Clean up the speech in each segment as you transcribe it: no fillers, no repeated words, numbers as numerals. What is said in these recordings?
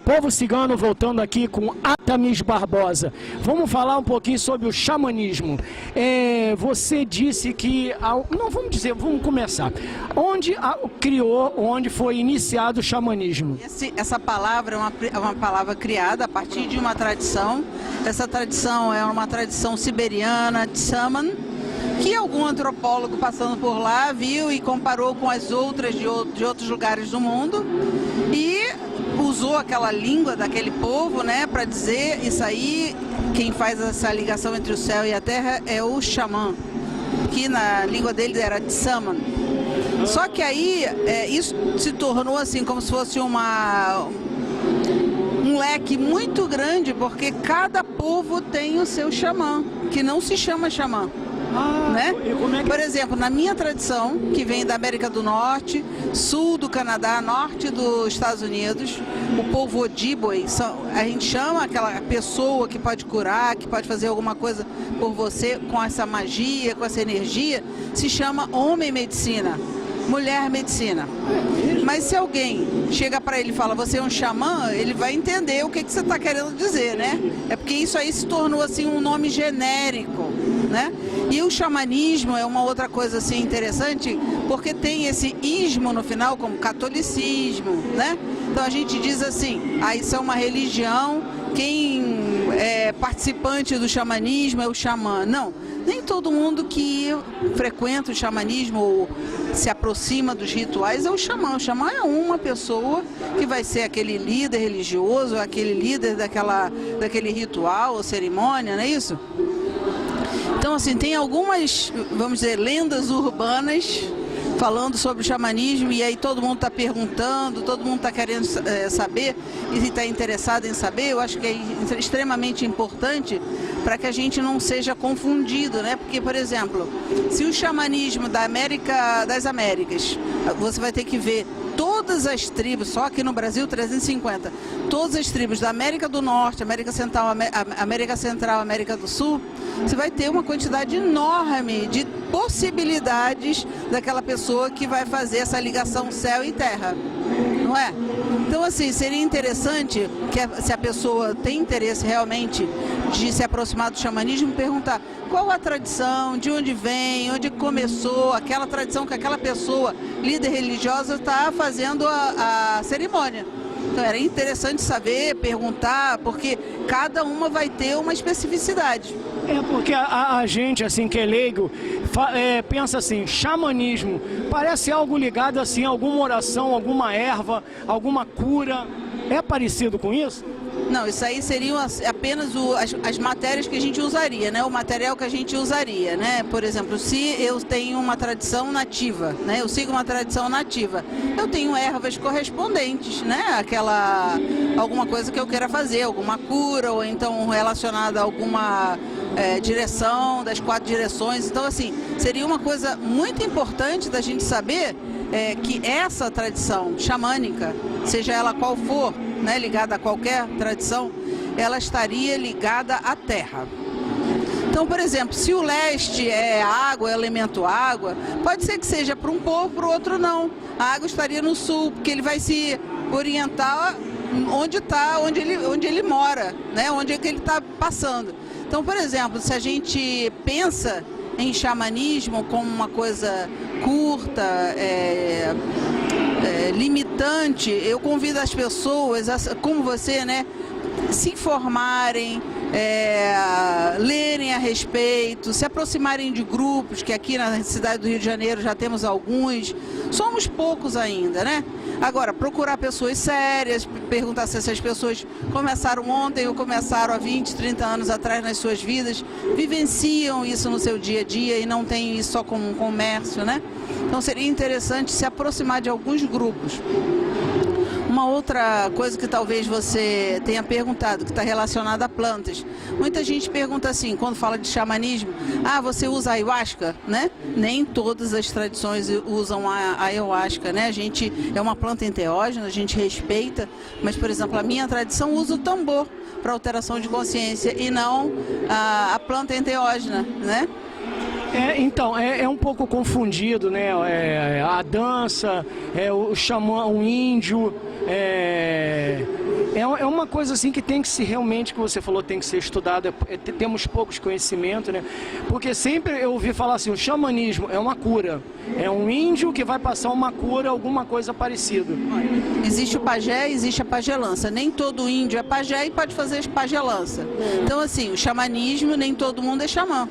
Povo Cigano voltando aqui com Atamis Barbosa. Vamos falar um pouquinho sobre o xamanismo. Você disse que... Não, vamos começar. Onde foi iniciado o xamanismo? Essa palavra é uma palavra criada a partir de uma tradição. Essa tradição é uma tradição siberiana, Tsaman, que algum antropólogo passando por lá viu e comparou com as outras de outros lugares do mundo e usou aquela língua daquele povo, né, para dizer isso aí. Quem faz essa ligação entre o céu e a terra é o xamã, que na língua dele era Tsaman. Só que aí isso se tornou assim como se fosse um leque muito grande, porque cada povo tem o seu xamã, que não se chama xamã. Né? Por exemplo, na minha tradição, que vem da América do Norte, sul do Canadá, norte dos Estados Unidos, o povo Ojibwe, a gente chama aquela pessoa que pode curar, que pode fazer alguma coisa por você com essa magia, com essa energia, se chama homem medicina, mulher medicina. Mas se alguém chega para ele e fala, você é um xamã, ele vai entender o que você está querendo dizer, né? É porque isso aí se tornou assim um nome genérico, né? E o xamanismo é uma outra coisa assim interessante, porque tem esse ismo no final, como catolicismo, né? Então a gente diz assim, isso é uma religião, quem é participante do xamanismo é o xamã. Não, nem todo mundo que frequenta o xamanismo ou se aproxima dos rituais é o xamã. O xamã é uma pessoa que vai ser aquele líder religioso, aquele líder daquele ritual ou cerimônia, não é isso? Então, assim, tem algumas, vamos dizer, lendas urbanas falando sobre o xamanismo, e aí todo mundo está perguntando, todo mundo está querendo saber e está interessado em saber. Eu acho que é extremamente importante para que a gente não seja confundido, né? Porque, por exemplo, se o xamanismo das Américas, você vai ter que ver todas as tribos, só aqui no Brasil 350, todas as tribos da América do Norte, América Central, América do Sul, você vai ter uma quantidade enorme de possibilidades daquela pessoa que vai fazer essa ligação céu e terra, não é? Então, assim, seria interessante que se a pessoa tem interesse realmente de se aproximar do xamanismo, perguntar qual a tradição, de onde vem, onde começou, aquela tradição que aquela pessoa, líder religiosa, está fazendo a cerimônia. Então era interessante saber, perguntar, porque cada uma vai ter uma especificidade. Porque a gente, assim, que é leigo, pensa assim, xamanismo, parece algo ligado, assim, a alguma oração, alguma erva, alguma cura. É parecido com isso? Não, isso aí seriam apenas as matérias que a gente usaria, né? O material que a gente usaria, né? Por exemplo, se eu tenho uma tradição nativa, né? Eu sigo uma tradição nativa, eu tenho ervas correspondentes, né? Alguma coisa que eu queira fazer, alguma cura, ou então relacionada a alguma direção, das 4 direções. Então, assim, seria uma coisa muito importante da gente saber que essa tradição xamânica, seja ela qual for, né, ligada a qualquer tradição, ela estaria ligada à terra. Então, por exemplo, se o leste é água, é elemento água, pode ser que seja para um povo, para o outro não. A água estaria no sul, porque ele vai se orientar onde ele mora, né, onde é que ele está passando. Então, por exemplo, se a gente pensa em xamanismo como uma coisa curta, limitante, eu convido as pessoas, como você, né, se informarem, lerem a respeito, se aproximarem de grupos, que aqui na cidade do Rio de Janeiro já temos alguns, somos poucos ainda, né? Agora, procurar pessoas sérias, perguntar se essas pessoas começaram ontem ou começaram há 20, 30 anos atrás nas suas vidas, vivenciam isso no seu dia a dia e não tem isso só como um comércio, né? Então seria interessante se aproximar de alguns grupos. Uma outra coisa que talvez você tenha perguntado, que está relacionada a plantas. Muita gente pergunta assim, quando fala de xamanismo, você usa ayahuasca, né? Nem todas as tradições usam a ayahuasca, né? A gente é uma planta enteógena, a gente respeita, mas, por exemplo, a minha tradição usa o tambor para alteração de consciência e não a planta enteógena, né? Então, é um pouco confundido, né? A dança, o xamã, o índio, É uma coisa assim que tem que se realmente, que você falou, tem que ser estudada. Temos poucos conhecimentos, né? Porque sempre eu ouvi falar assim, o xamanismo é uma cura. É um índio que vai passar uma cura, alguma coisa parecida. Existe o pajé, existe a pagelança. Nem todo índio é pajé e pode fazer pagelança. Então, assim, o xamanismo, nem todo mundo é xamã.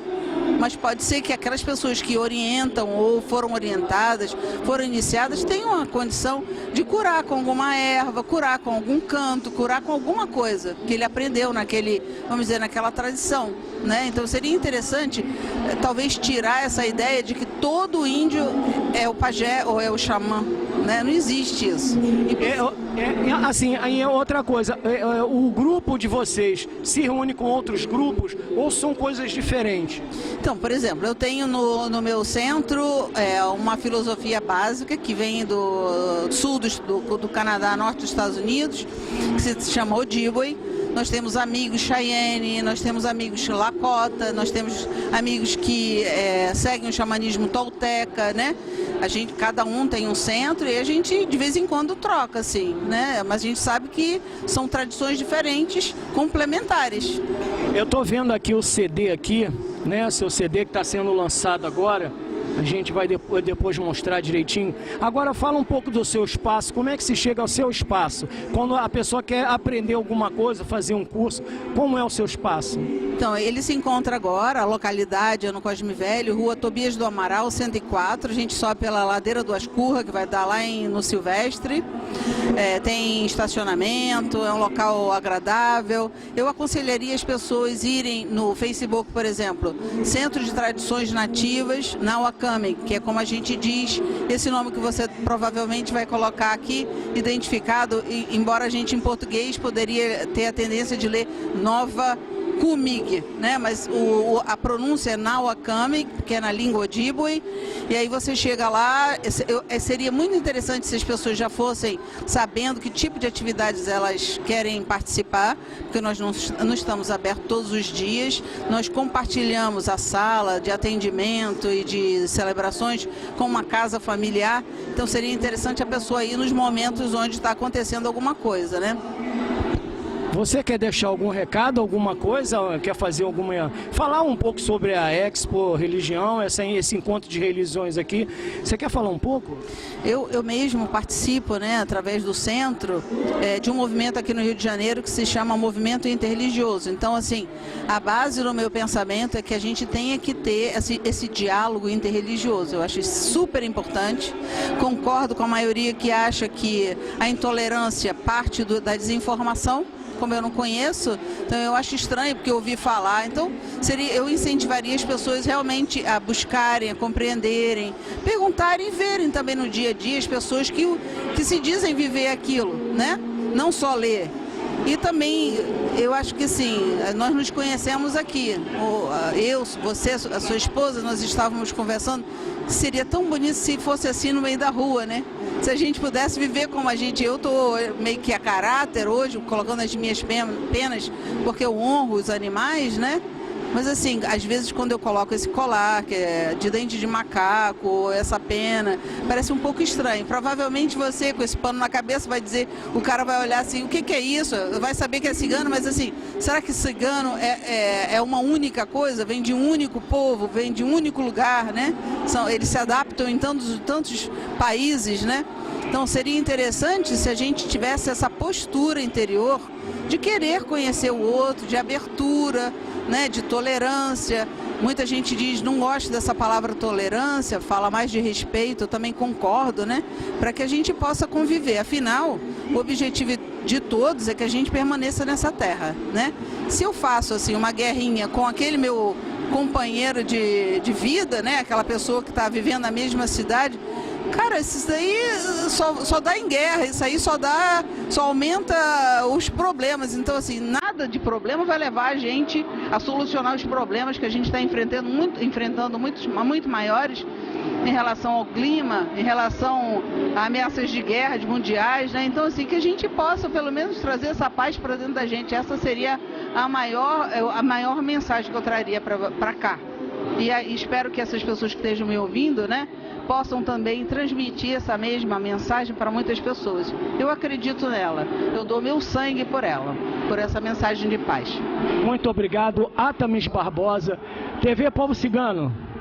Mas pode ser que aquelas pessoas que orientam ou foram orientadas, foram iniciadas, tenham a condição de curar com alguma erva, curar com algum canto, curar com alguma coisa que ele aprendeu naquele, vamos dizer, naquela tradição, né? Então seria interessante, talvez, tirar essa ideia de que todo índio é o pajé ou é o xamã, né? Não existe isso. Assim, aí é outra coisa, o grupo de vocês se reúne com outros grupos ou são coisas diferentes? Então, por exemplo, eu tenho no meu centro uma filosofia básica que vem do sul do Canadá, norte dos Estados Unidos, que se chama Ojibwe. Nós temos amigos Cheyenne, nós temos amigos Lakota, nós temos amigos que seguem o xamanismo tolteca, né? Cada um tem um centro e a gente de vez em quando troca, assim, né? Mas a gente sabe que são tradições diferentes, complementares. Eu tô vendo aqui o CD aqui, né? Seu CD que está sendo lançado agora. A gente vai depois mostrar direitinho. Agora fala um pouco do seu espaço, como é que se chega ao seu espaço? Quando a pessoa quer aprender alguma coisa, fazer um curso, como é o seu espaço? Então, ele se encontra agora, a localidade é no Cosme Velho, Rua Tobias do Amaral, 104. A gente sobe pela Ladeira do Ascurra, que vai dar lá no Silvestre. Tem estacionamento, é um local agradável. Eu aconselharia as pessoas irem no Facebook, por exemplo, Centro de Tradições Nativas, Nauacami, que é como a gente diz, esse nome que você provavelmente vai colocar aqui, identificado, embora a gente em português poderia ter a tendência de ler Nova Kumig, né? Mas a pronúncia é Nauacami, que é na língua Ojibwe, e aí você chega lá. Seria muito interessante se as pessoas já fossem sabendo que tipo de atividades elas querem participar, porque nós não estamos abertos todos os dias. Nós compartilhamos a sala de atendimento e de celebrações com uma casa familiar, então seria interessante a pessoa ir nos momentos onde está acontecendo alguma coisa, né? Você quer deixar algum recado, alguma coisa? Quer fazer falar um pouco sobre a Expo Religião, esse encontro de religiões aqui? Você quer falar um pouco? Eu mesmo participo, né, através do centro, de um movimento aqui no Rio de Janeiro que se chama Movimento Interreligioso. Então, assim, a base do meu pensamento é que a gente tenha que ter esse diálogo interreligioso. Eu acho isso super importante. Concordo com a maioria que acha que a intolerância parte da desinformação. Como eu não conheço, então eu acho estranho, porque eu ouvi falar. Então, eu incentivaria as pessoas realmente a buscarem, a compreenderem, perguntarem e verem também no dia a dia as pessoas que se dizem viver aquilo, né? Não só ler. E também, eu acho que sim, nós nos conhecemos aqui. Eu, você, a sua esposa, nós estávamos conversando. Seria tão bonito se fosse assim no meio da rua, né? Se a gente pudesse viver como a gente... Eu estou meio que a caráter hoje, colocando as minhas penas, porque eu honro os animais, né? Mas assim, às vezes quando eu coloco esse colar, que é de dente de macaco, essa pena, parece um pouco estranho. Provavelmente você, com esse pano na cabeça, vai dizer, o cara vai olhar assim, o que é isso? Vai saber que é cigano, mas assim, será que cigano é uma única coisa? Vem de um único povo, vem de um único lugar, né? Eles se adaptam em tantos países, né? Então seria interessante se a gente tivesse essa postura interior de querer conhecer o outro, de abertura, né, de tolerância. Muita gente não gosta dessa palavra tolerância, fala mais de respeito, eu também concordo, né? Para que a gente possa conviver. Afinal, o objetivo de todos é que a gente permaneça nessa terra, né? Se eu faço assim uma guerrinha com aquele meu companheiro de vida, né, aquela pessoa que está vivendo na mesma cidade, cara, isso daí só dá em guerra, isso aí só aumenta os problemas. Então, assim, nada de problema vai levar a gente a solucionar os problemas que a gente está enfrentando muito maiores em relação ao clima, em relação a ameaças de guerra, de mundiais, né? Então, assim, que a gente possa, pelo menos, trazer essa paz para dentro da gente. Essa seria a maior mensagem que eu traria para cá. e espero que essas pessoas que estejam me ouvindo, né, possam também transmitir essa mesma mensagem para muitas pessoas. Eu acredito nela, eu dou meu sangue por ela, por essa mensagem de paz. Muito obrigado, Atamis Barbosa, TV Povo Cigano.